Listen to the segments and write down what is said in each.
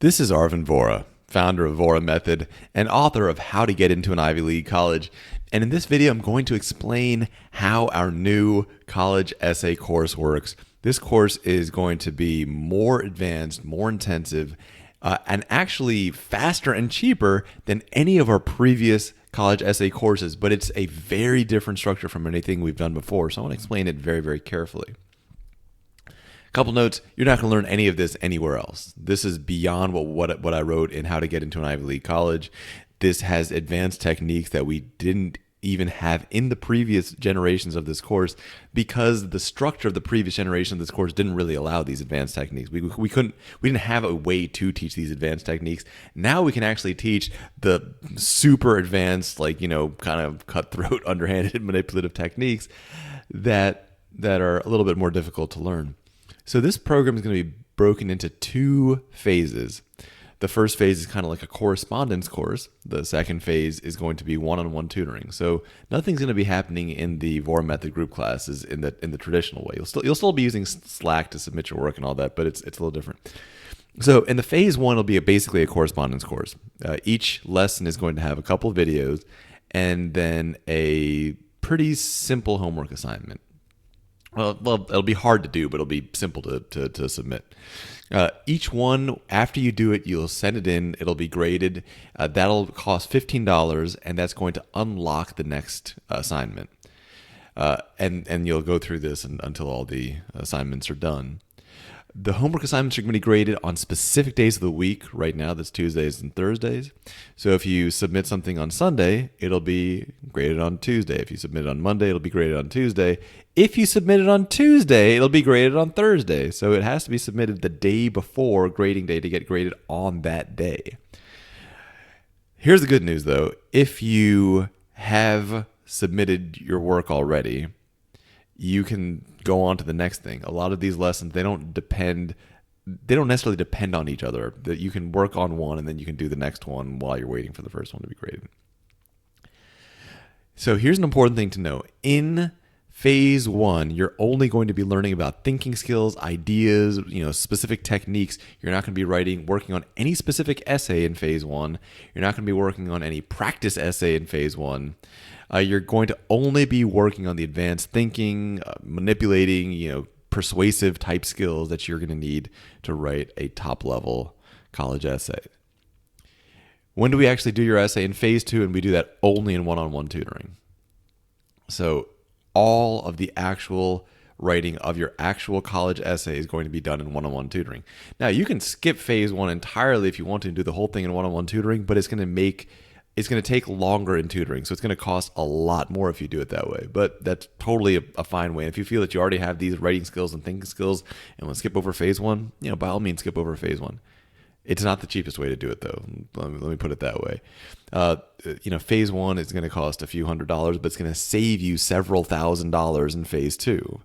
This is Arvin Vora, founder of Vora Method and author of How to Get into an Ivy League College. And in this video, I'm going to explain how our new college essay course works. This course is going to be more advanced, more intensive, and actually faster and cheaper than any of our previous college essay courses. But it's a very different structure from anything we've done before. So I want to explain it very, very carefully. Couple notes, you're not going to learn any of this anywhere else. This is beyond what I wrote in How to Get into an Ivy League College. This has advanced techniques that we didn't even have in the previous generations of this course because the structure of the previous generation of this course didn't really allow these advanced techniques. We didn't have a way to teach these advanced techniques. Now we can actually teach the super advanced, kind of cutthroat, underhanded, manipulative techniques that are a little bit more difficult to learn. So this program is going to be broken into two phases. The first phase is kind of like a correspondence course. The second phase is going to be one-on-one tutoring. So nothing's going to be happening in the Vora Method group classes in the traditional way. You'll still be using Slack to submit your work and all that, but it's a little different. So in the phase one, it'll be basically a correspondence course. Each lesson is going to have a couple of videos and then a pretty simple homework assignment. Well, it'll be hard to do, but it'll be simple to submit. Each one, after you do it, you'll send it in. It'll be graded. That'll cost $15, and that's going to unlock the next assignment. And you'll go through this until all the assignments are done. The homework assignments are going to be graded on specific days of the week. Right now, that's Tuesdays and Thursdays. So if you submit something on Sunday, it'll be graded on Tuesday. If you submit it on Monday, it'll be graded on Tuesday. If you submit it on Tuesday, it'll be graded on Thursday. So it has to be submitted the day before grading day to get graded on that day. Here's the good news, though. If you have submitted your work already, you can go on to the next thing. A lot of these lessons, they don't necessarily depend on each other. That you can work on one and then you can do the next one while you're waiting for the first one to be graded. So here's an important thing to know. In phase one, you're only going to be learning about thinking skills, ideas, specific techniques. You're not going to be working on any specific essay in phase one. You're not going to be working on any practice essay in phase one. You're going to only be working on the advanced thinking, manipulating, persuasive type skills that you're going to need to write a top level college essay. When do we actually do your essay? In phase two, and we do that only in one-on-one tutoring. So all of the actual writing of your actual college essay is going to be done in one-on-one tutoring. Now, you can skip phase one entirely if you want to and do the whole thing in one-on-one tutoring, but it's going to take longer in tutoring, so it's going to cost a lot more if you do it that way. But that's totally a fine way. If you feel that you already have these writing skills and thinking skills and want to skip over phase one, by all means, skip over phase one. It's not the cheapest way to do it, though. Let me put it that way. Phase one is going to cost a few $100s, but it's going to save you several $1,000s in phase two.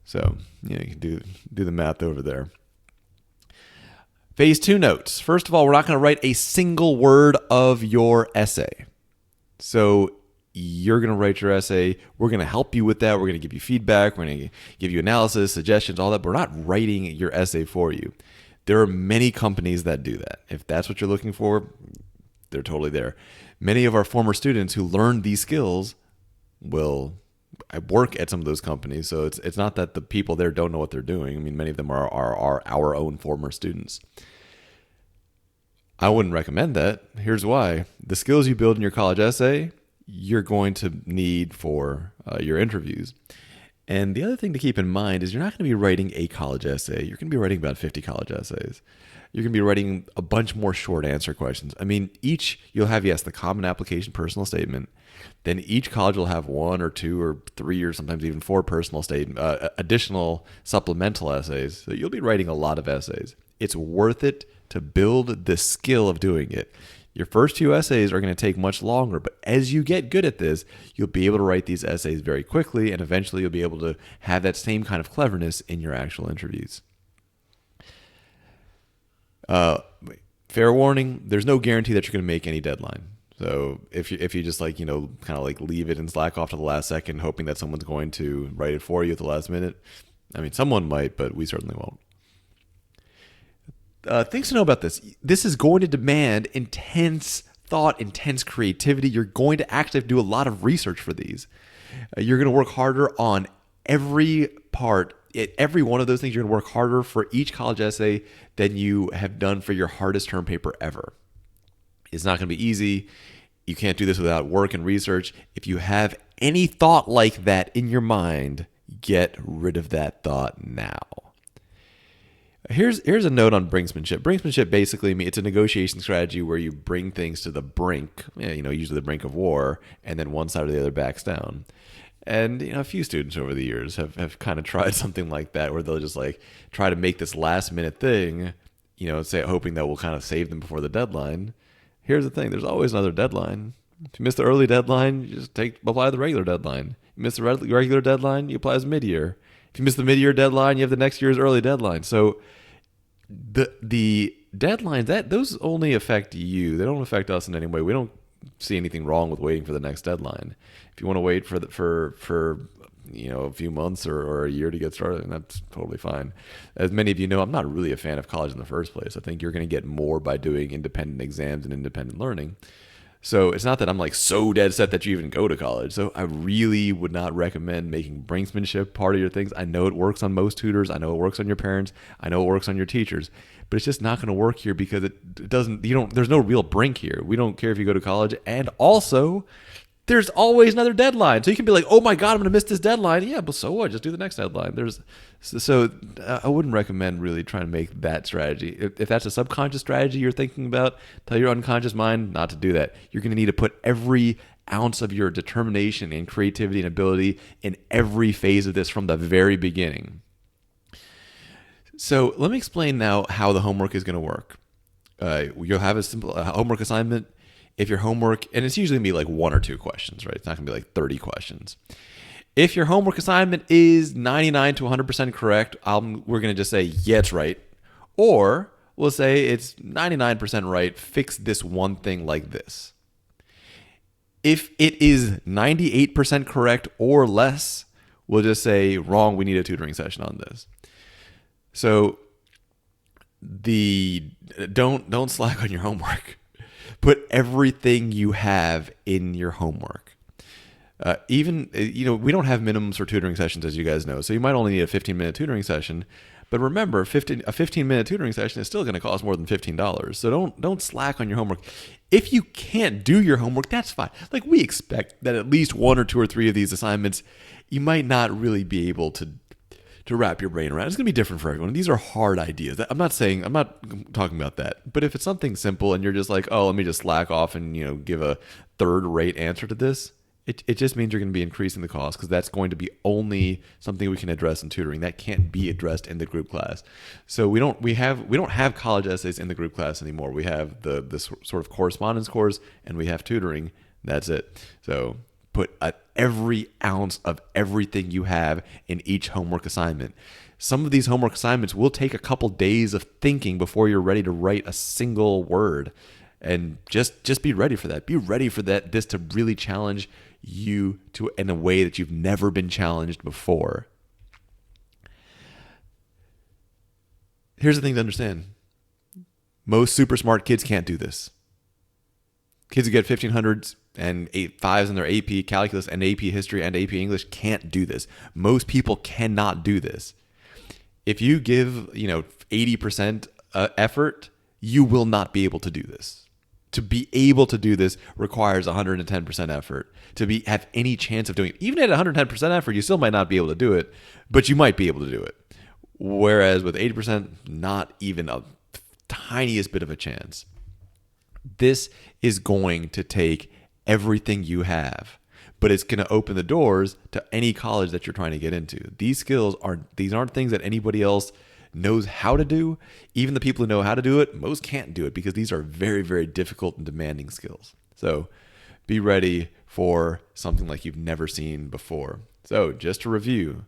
So you can do the math over there. Phase two notes. First of all, we're not going to write a single word of your essay. So you're going to write your essay. We're going to help you with that. We're going to give you feedback. We're going to give you analysis, suggestions, all that. But we're not writing your essay for you. There are many companies that do that. If that's what you're looking for, they're totally there. Many of our former students who learned these skills will work at some of those companies. So it's not that the people there don't know what they're doing. I mean, many of them are our own former students. I wouldn't recommend that. Here's why. The skills you build in your college essay, you're going to need for your interviews. And the other thing to keep in mind is you're not going to be writing a college essay. You're going to be writing about 50 college essays. You're going to be writing a bunch more short answer questions. I mean, you'll have, the common application personal statement. Then each college will have one or two or three or sometimes even four personal statement, additional supplemental essays. So you'll be writing a lot of essays. It's worth it to build the skill of doing it. Your first few essays are going to take much longer, but as you get good at this, you'll be able to write these essays very quickly, and eventually you'll be able to have that same kind of cleverness in your actual interviews. Fair warning, there's no guarantee that you're going to make any deadline. So if you just kind of leave it and slack off to the last second, hoping that someone's going to write it for you at the last minute, I mean, someone might, but we certainly won't. things to know about this. This is going to demand intense thought, intense creativity. You're going to actually have to do a lot of research for these. You're going to work harder on every part. Every one of those things, you're going to work harder for each college essay than you have done for your hardest term paper ever. It's not going to be easy. You can't do this without work and research. If you have any thought like that in your mind, get rid of that thought now. Here's a note on brinksmanship. Brinksmanship basically means it's a negotiation strategy where you bring things to the brink, usually the brink of war, and then one side or the other backs down. And a few students over the years have kind of tried something like that, where they'll just like try to make this last minute thing, say hoping that will kind of save them before the deadline. Here's the thing: there's always another deadline. If you miss the early deadline, you just apply the regular deadline. You miss the regular deadline, you apply as mid-year. If you miss the mid-year deadline, you have the next year's early deadline. So the deadlines, those only affect you. They don't affect us in any way. We don't see anything wrong with waiting for the next deadline. If you want to wait for a few months or a year to get started, that's totally fine. As many of you know, I'm not really a fan of college in the first place. I think you're going to get more by doing independent exams and independent learning. So it's not that I'm like so dead set that you even go to college. So I really would not recommend making brinksmanship part of your things. I know it works on most tutors. I know it works on your parents. I know it works on your teachers. But it's just not going to work here because it doesn't. There's no real brink here. We don't care if you go to college. And also, there's always another deadline. So you can be like, oh my God, I'm going to miss this deadline. Yeah, but so what? Just do the next deadline. I wouldn't recommend really trying to make that strategy. If that's a subconscious strategy you're thinking about, tell your unconscious mind not to do that. You're going to need to put every ounce of your determination and creativity and ability in every phase of this from the very beginning. So let me explain now how the homework is going to work. You'll have a simple homework assignment. If your homework, and it's usually going to be like 1 or 2 questions, right? It's not going to be like 30 questions. If your homework assignment is 99 to 100% correct, we're going to just say, yeah, it's right. Or we'll say it's 99% right, fix this one thing like this. If it is 98% correct or less, we'll just say, wrong, we need a tutoring session on this. So don't slack on your homework. Put everything you have in your homework. We don't have minimums for tutoring sessions, as you guys know. So you might only need a 15-minute tutoring session. But remember, a 15-minute tutoring session is still going to cost more than $15. So don't slack on your homework. If you can't do your homework, that's fine. Like, we expect that at least 1 or 2 or 3 of these assignments, you might not really be able to wrap your brain around. It's going to be different for everyone. These are hard ideas. I'm not talking about that. But if it's something simple and you're just like, oh, let me just slack off and, give a third-rate answer to this, it just means you're going to be increasing the cost, because that's going to be only something we can address in tutoring. That can't be addressed in the group class. So we don't have college essays in the group class anymore. We have this sort of correspondence course, and we have tutoring. That's it. So put every ounce of everything you have in each homework assignment. Some of these homework assignments will take a couple days of thinking before you're ready to write a single word. And just be ready for that. Be ready for this to really challenge you in a way that you've never been challenged before. Here's the thing to understand. Most super smart kids can't do this. Kids who get 1500s and 5s in their AP Calculus and AP History and AP English can't do this. Most people cannot do this. If you give 80% effort, you will not be able to do this. To be able to do this requires 110% effort. To have any chance of doing it, even at 110% effort, you still might not be able to do it, but you might be able to do it. Whereas with 80%, not even a tiniest bit of a chance. This is going to take everything you have, but it's going to open the doors to any college that you're trying to get into. These aren't things that anybody else knows how to do. Even the people who know how to do it, most can't do it, because these are very, very difficult and demanding skills. So be ready for something like you've never seen before. So just to review,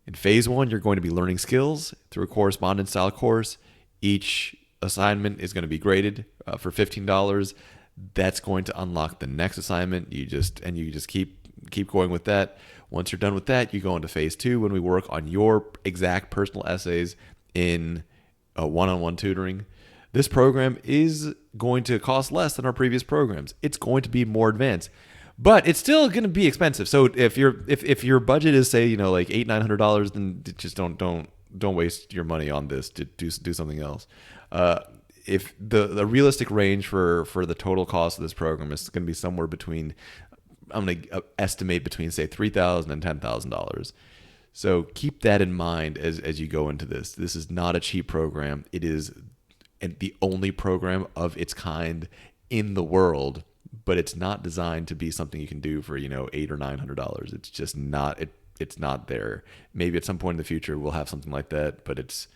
in phase 1, you're going to be learning skills through a correspondence style course. Each assignment is going to be graded for $15. That's going to unlock the next assignment. You just keep going with that. Once you're done with that, you go into phase 2 when we work on your exact personal essays in one-on-one tutoring, this program is going to cost less than our previous programs. It's going to be more advanced, but it's still going to be expensive. So if your budget is, say, like $800-900, then just don't waste your money on this. To do something else. If the realistic range for the total cost of this program is going to be somewhere between, I'm going to estimate between, say, $3,000 and $10,000. So keep that in mind as you go into this. This is not a cheap program. It is the only program of its kind in the world, but it's not designed to be something you can do for $800 or $900. It's just not. It's not there. Maybe at some point in the future we'll have something like that, but it's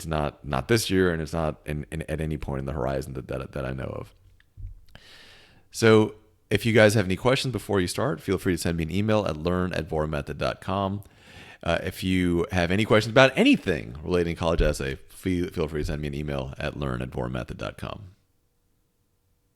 not this year, and it's not at any point in the horizon that I know of. So if you guys have any questions before you start, feel free to send me an email at learn@voramethod.com. If you have any questions about anything relating to college essay, feel free to send me an email at learn@voramethod.com.